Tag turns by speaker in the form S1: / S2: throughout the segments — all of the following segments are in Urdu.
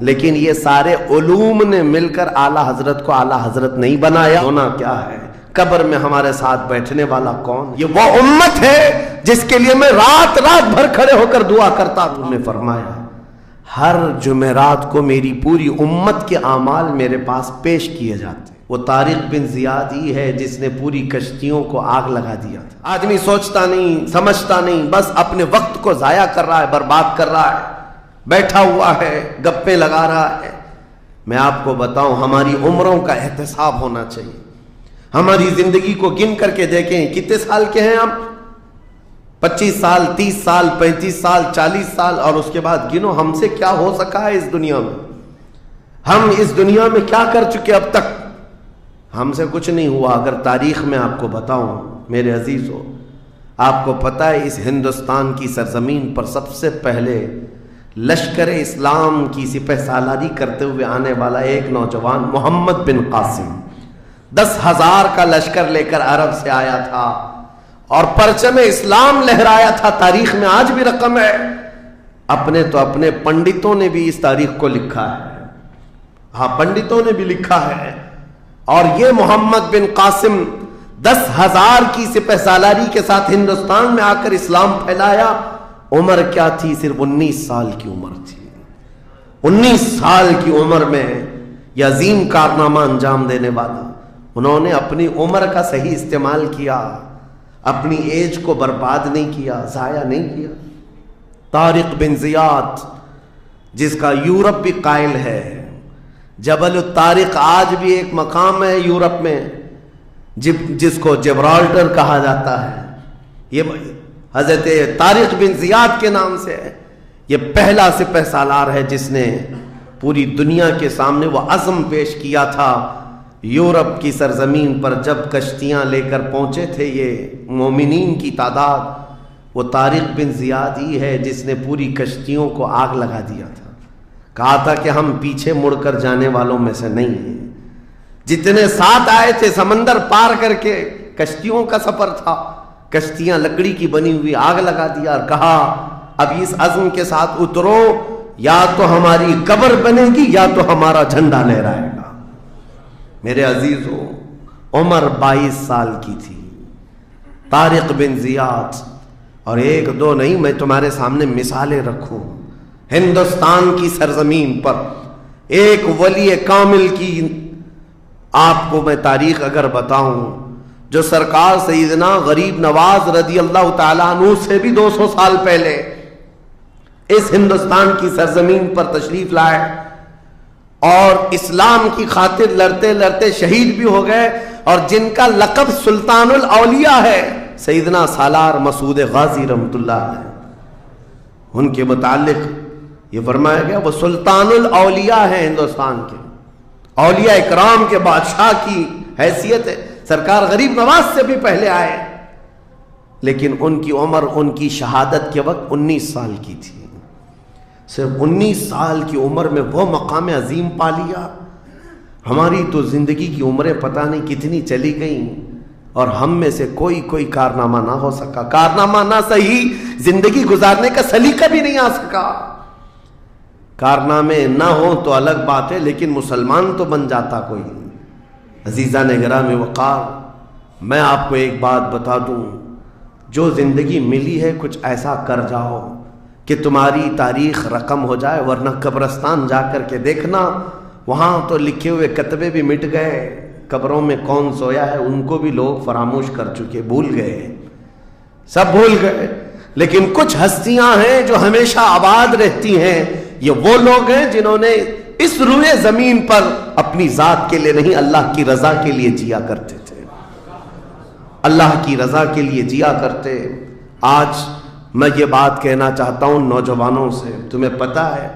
S1: لیکن یہ سارے علوم نے مل کر اعلیٰ حضرت کو اعلیٰ حضرت نہیں بنایا. ہونا کیا ہے؟ قبر میں ہمارے ساتھ بیٹھنے والا کون؟ یہ وہ امت ہے جس کے لیے میں رات رات بھر کھڑے ہو کر دعا کرتا ہوں. نے فرمایا ہر جمعرات کو میری پوری امت کے اعمال میرے پاس پیش کیے جاتے. وہ طارق بن زیاد ہی ہے جس نے پوری کشتیوں کو آگ لگا دیا تھا. آدمی سوچتا نہیں، سمجھتا نہیں، بس اپنے وقت کو ضائع کر رہا ہے، برباد کر رہا ہے، بیٹھا ہوا ہے، گپیں لگا رہا ہے. میں آپ کو بتاؤں، ہماری عمروں کا احتساب ہونا چاہیے. ہماری زندگی کو گن کر کے دیکھیں کتنے سال کے ہیں ہم. 25 سال، 30 سال، 35 سال، 40 سال، اور اس کے بعد گنو ہم سے کیا ہو سکا ہے اس دنیا میں. ہم اس دنیا میں کیا کر چکے اب تک؟ ہم سے کچھ نہیں ہوا. اگر تاریخ میں آپ کو بتاؤں میرے عزیزو، آپ کو پتہ ہے اس ہندوستان کی سرزمین پر سب سے پہلے لشکر اسلام کی سپہ سالاری کرتے ہوئے آنے والا ایک نوجوان محمد بن قاسم 10,000 کا لشکر لے کر عرب سے آیا تھا اور پرچم اسلام لہرایا تھا. تاریخ میں آج بھی رقم ہے. اپنے پنڈتوں نے بھی اس تاریخ کو لکھا ہے. ہاں، پنڈتوں نے بھی لکھا ہے. اور یہ محمد بن قاسم 10,000 کی سپہ سالاری کے ساتھ ہندوستان میں آ کر اسلام پھیلایا. عمر کیا تھی؟ صرف 19 سال کی عمر تھی. 19 سال کی عمر میں یہ عظیم کارنامہ انجام دینے والا، انہوں نے اپنی عمر کا صحیح استعمال کیا، اپنی ایج کو برباد نہیں کیا، ضائع نہیں کیا. طارق بن زیاد جس کا یورپ بھی قائل ہے، جبل الطارق آج بھی ایک مقام ہے یورپ میں جس کو جبرالٹر کہا جاتا ہے. یہ حضرت طارق بن زیاد کے نام سے ہے. یہ پہلا سپہ سالار ہے جس نے پوری دنیا کے سامنے وہ عزم پیش کیا تھا. یورپ کی سرزمین پر جب کشتیاں لے کر پہنچے تھے یہ مومنین کی تعداد، وہ طارق بن زیاد ہی ہے جس نے پوری کشتیوں کو آگ لگا دیا تھا. کہا تھا کہ ہم پیچھے مڑ کر جانے والوں میں سے نہیں ہیں. جتنے ساتھ آئے تھے سمندر پار کر کے، کشتیوں کا سفر تھا، کشتیاں لکڑی کی بنی ہوئی، آگ لگا دیا اور کہا اب اس عزم کے ساتھ اترو، یا تو ہماری قبر بنے گی یا تو ہمارا جھنڈا لہرائے گا. میرے عزیزو، عمر 22 سال کی تھی. طارق بن زیاد، اور ایک دو نہیں، میں تمہارے سامنے مثالیں رکھوں. ہندوستان کی سرزمین پر ایک ولی کامل کی آپ کو میں تاریخ اگر بتاؤں، جو سرکار سیدنا غریب نواز رضی اللہ تعالیٰ عنہ سے بھی 200 سال پہلے اس ہندوستان کی سرزمین پر تشریف لائے اور اسلام کی خاطر لڑتے لڑتے شہید بھی ہو گئے، اور جن کا لقب سلطان الاولیاء ہے، سیدنا سالار مسعود غازی رحمۃ اللہ علیہ. ان کے متعلق یہ فرمایا گیا وہ سلطان الاولیاء ہے، ہندوستان کے اولیاء اکرام کے بادشاہ کی حیثیت ہے. سرکار غریب نواز سے بھی پہلے آئے، لیکن ان کی عمر ان کی شہادت کے وقت 19 سال کی تھی. صرف 19 سال کی عمر میں وہ مقام عظیم پا لیا. ہماری تو زندگی کی عمریں پتہ نہیں کتنی چلی گئیں اور ہم میں سے کوئی کارنامہ نہ ہو سکا. کارنامہ نہ صحیح، زندگی گزارنے کا سلیقہ بھی نہیں آ سکا. کارنامے نہ ہوں تو الگ بات ہے، لیکن مسلمان تو بن جاتا کوئی. عزیزان گرامی وقار، میں آپ کو ایک بات بتا دوں، جو زندگی ملی ہے کچھ ایسا کر جاؤ کہ تمہاری تاریخ رقم ہو جائے، ورنہ قبرستان جا کر کے دیکھنا، وہاں تو لکھے ہوئے کتبے بھی مٹ گئے. قبروں میں کون سویا ہے ان کو بھی لوگ فراموش کر چکے، بھول گئے، سب بھول گئے. لیکن کچھ ہستیاں ہیں جو ہمیشہ آباد رہتی ہیں. یہ وہ لوگ ہیں جنہوں نے اس روئے زمین پر اپنی ذات کے لیے نہیں، اللہ کی رضا کے لیے جیا کرتے تھے، اللہ کی رضا کے لیے جیا کرتے. آج میں یہ بات کہنا چاہتا ہوں نوجوانوں سے، تمہیں پتہ ہے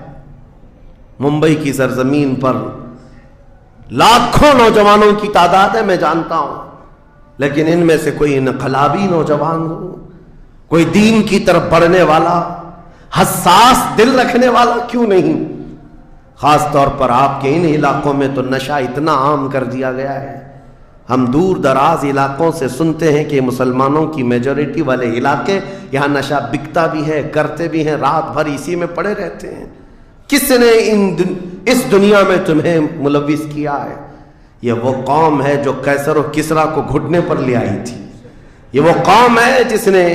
S1: ممبئی کی سرزمین پر لاکھوں نوجوانوں کی تعداد ہے، میں جانتا ہوں، لیکن ان میں سے کوئی انقلابی نوجوان ہو، کوئی دین کی طرف بڑھنے والا، حساس دل رکھنے والا کیوں نہیں؟ خاص طور پر آپ کے ان علاقوں میں تو نشہ اتنا عام کر دیا گیا ہے. ہم دور دراز علاقوں سے سنتے ہیں کہ مسلمانوں کی میجورٹی والے علاقے، یہاں نشہ بکتا بھی ہے، کرتے بھی ہیں، رات بھر اسی میں پڑے رہتے ہیں. کس نے اس دنیا میں تمہیں ملوث کیا ہے۔ یہ وہ قوم ہے جو قیصر و کسریٰ کو گھٹنے پر لے آئی تھی۔ یہ وہ قوم ہے جس نے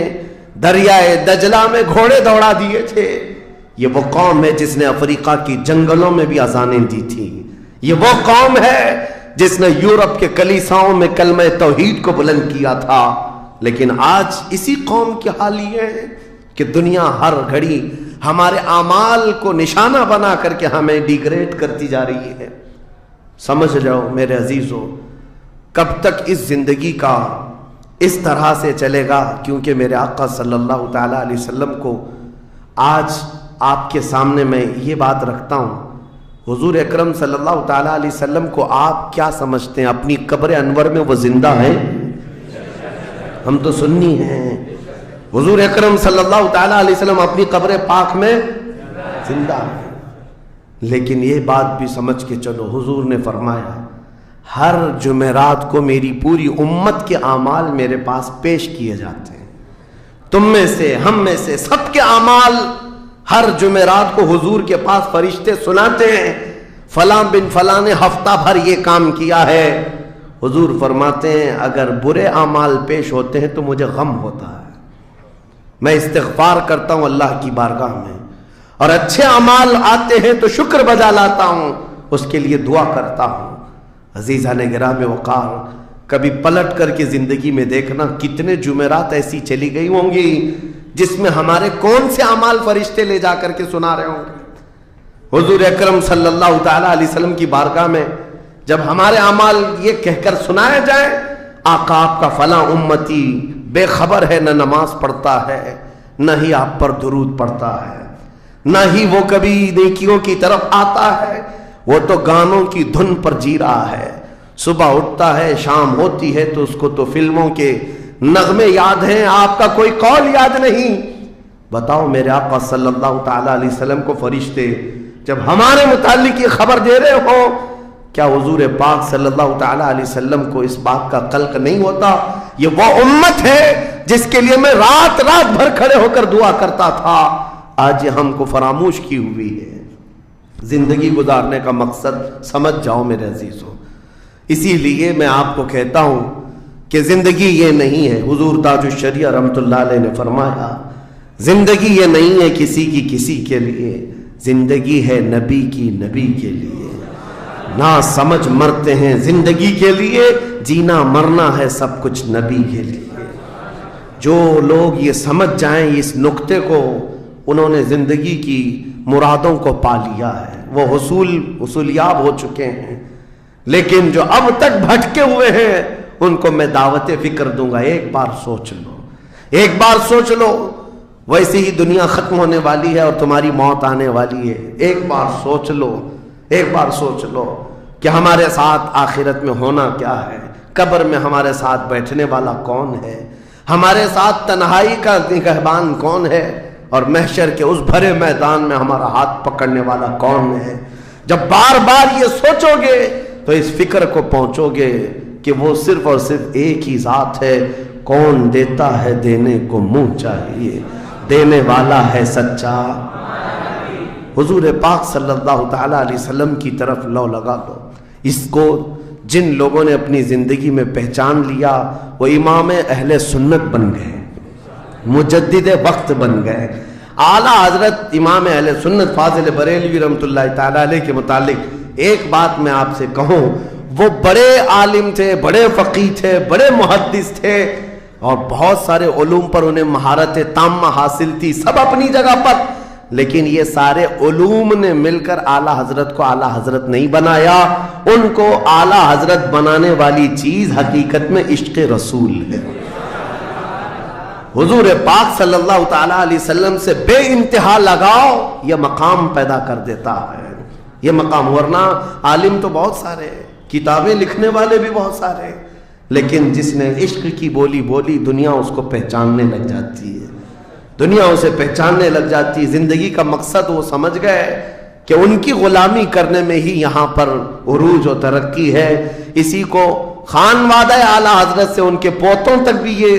S1: دریائے دجلہ میں گھوڑے دوڑا دیے تھے۔ یہ وہ قوم ہے جس نے افریقہ کی جنگلوں میں بھی اذانیں دی تھی۔ یہ وہ قوم ہے جس نے یورپ کے کلیساؤں میں کلمہ توحید کو بلند کیا تھا۔ لیکن آج اسی قوم کی حال یہ ہے کہ دنیا ہر گھڑی ہمارے اعمال کو نشانہ بنا کر کے ہمیں ڈیگریڈ کرتی جا رہی ہے۔ سمجھ جاؤ میرے عزیزو، کب تک اس زندگی کا اس طرح سے چلے گا؟ کیونکہ میرے آقا صلی اللہ تعالیٰ علیہ وسلم کو آج آپ کے سامنے میں یہ بات رکھتا ہوں، حضور اکرم صلی اللہ تعالیٰ علیہ وسلم کو آپ کیا سمجھتے ہیں؟ اپنی قبر انور میں وہ زندہ ہیں؟ ہم تو سنی ہیں۔ حضور اکرم صلی اللہ تعالیٰ علیہ وسلم اپنی قبر پاک میں زندہ ہیں، لیکن یہ بات بھی سمجھ کے چلو، حضور نے فرمایا ہر جمعرات کو میری پوری امت کے اعمال میرے پاس پیش کیے جاتے ہیں۔ تم میں سے، ہم میں سے، سب کے اعمال ہر جمعرات کو حضور کے پاس فرشتے سناتے ہیں، فلاں بن فلاں نے ہفتہ بھر یہ کام کیا ہے۔ حضور فرماتے ہیں اگر برے اعمال پیش ہوتے ہیں تو مجھے غم ہوتا ہے، میں استغفار کرتا ہوں اللہ کی بارگاہ میں، اور اچھے اعمال آتے ہیں تو شکر بجا لاتا ہوں، اس کے لیے دعا کرتا ہوں۔ عزیزان گرامی وقار، کبھی پلٹ کر کے زندگی میں دیکھنا کتنے جمعرات ایسی چلی گئی ہوں گی جس میں ہمارے کون سے اعمال فرشتے لے جا کر کے سنا رہے ہوں گے۔ حضور اکرم صلی اللہ تعالیٰ علیہ وسلم کی بارگاہ میں جب ہمارے اعمال یہ کہہ کر سنائے جائیں، آقا آپ کا فلاں امتی بے خبر ہے، نہ نماز پڑھتا ہے، نہ ہی آپ پر درود پڑھتا ہے، نہ ہی وہ کبھی نیکیوں کی طرف آتا ہے، وہ تو گانوں کی دھن پر جی رہا ہے۔ صبح اٹھتا ہے، شام ہوتی ہے تو اس کو تو فلموں کے نغمے یاد ہیں، آپ کا کوئی قول یاد نہیں۔ بتاؤ میرے آقا صلی اللہ تعالیٰ علیہ وسلم کو فرشتے جب ہمارے متعلق یہ خبر دے رہے ہوں، کیا حضور پاک صلی اللہ تعالیٰ علیہ وسلم کو اس بات کا قلق نہیں ہوتا؟ یہ وہ امت ہے جس کے لیے میں رات رات بھر کھڑے ہو کر دعا کرتا تھا، آج یہ ہم کو فراموش کی ہوئی ہے۔ زندگی گزارنے کا مقصد سمجھ جاؤ میرے عزیزوں۔ اسی لیے میں آپ کو کہتا ہوں کہ زندگی یہ نہیں ہے، حضور تاج الشریعہ رحمۃ اللہ علیہ نے فرمایا زندگی یہ نہیں ہے کسی کی کسی کے لیے، زندگی ہے نبی کی نبی کے لیے۔ نہ سمجھ مرتے ہیں زندگی کے لیے، جینا مرنا ہے سب کچھ نبی کے لیے۔ جو لوگ یہ سمجھ جائیں اس نقطے کو، انہوں نے زندگی کی مرادوں کو پا لیا ہے، وہ حصولیاب ہو چکے ہیں۔ لیکن جو اب تک بھٹکے ہوئے ہیں ان کو میں دعوت فکر دوں گا، ایک بار سوچ لو، ایک بار سوچ لو، ویسے ہی دنیا ختم ہونے والی ہے اور تمہاری موت آنے والی ہے۔ ایک بار سوچ لو، ایک بار سوچ لو کہ ہمارے ساتھ آخرت میں ہونا کیا ہے، قبر میں ہمارے ساتھ بیٹھنے والا کون ہے، ہمارے ساتھ تنہائی کا نگہبان کون ہے، اور محشر کے اس بھرے میدان میں ہمارا ہاتھ پکڑنے والا کون ہے۔ جب بار بار یہ سوچو گے تو اس فکر کو پہنچو گے کہ وہ صرف اور صرف ایک ہی ذات ہے، کون دیتا ہے دینے کو منہ چاہیے، دینے والا ہے سچا۔ حضور پاک صلی اللہ تعالیٰ علیہ وسلم کی طرف لو لگا دو۔ اس کو جن لوگوں نے اپنی زندگی میں پہچان لیا وہ امام اہل سنت بن گئے، مجدد وقت بن گئے۔ اعلیٰ حضرت امام اہل سنت فاضل بریلوی رحمۃ اللہ تعالیٰ علیہ کے متعلق ایک بات میں آپ سے کہوں، وہ بڑے عالم تھے، بڑے فقیہ تھے، بڑے محدث تھے، اور بہت سارے علوم پر انہیں مہارت تامہ حاصل تھی، سب اپنی جگہ پر، لیکن یہ سارے علوم نے مل کر اعلیٰ حضرت کو اعلیٰ حضرت نہیں بنایا۔ ان کو اعلیٰ حضرت بنانے والی چیز حقیقت میں عشق رسول ہے۔ حضور پاک صلی اللہ تعالیٰ علیہ وسلم سے بے انتہا لگاؤ یہ مقام پیدا کر دیتا ہے، یہ مقام۔ ورنہ عالم تو بہت سارے، کتابیں لکھنے والے بھی بہت سارے، لیکن جس نے عشق کی بولی بولی دنیا اس کو پہچاننے لگ جاتی ہے، دنیا اسے پہچاننے لگ جاتی ہے۔ زندگی کا مقصد وہ سمجھ گئے کہ ان کی غلامی کرنے میں ہی یہاں پر عروج و ترقی ہے۔ اسی کو خان وعدہ اعلیٰ حضرت سے ان کے پوتوں تک بھی یہ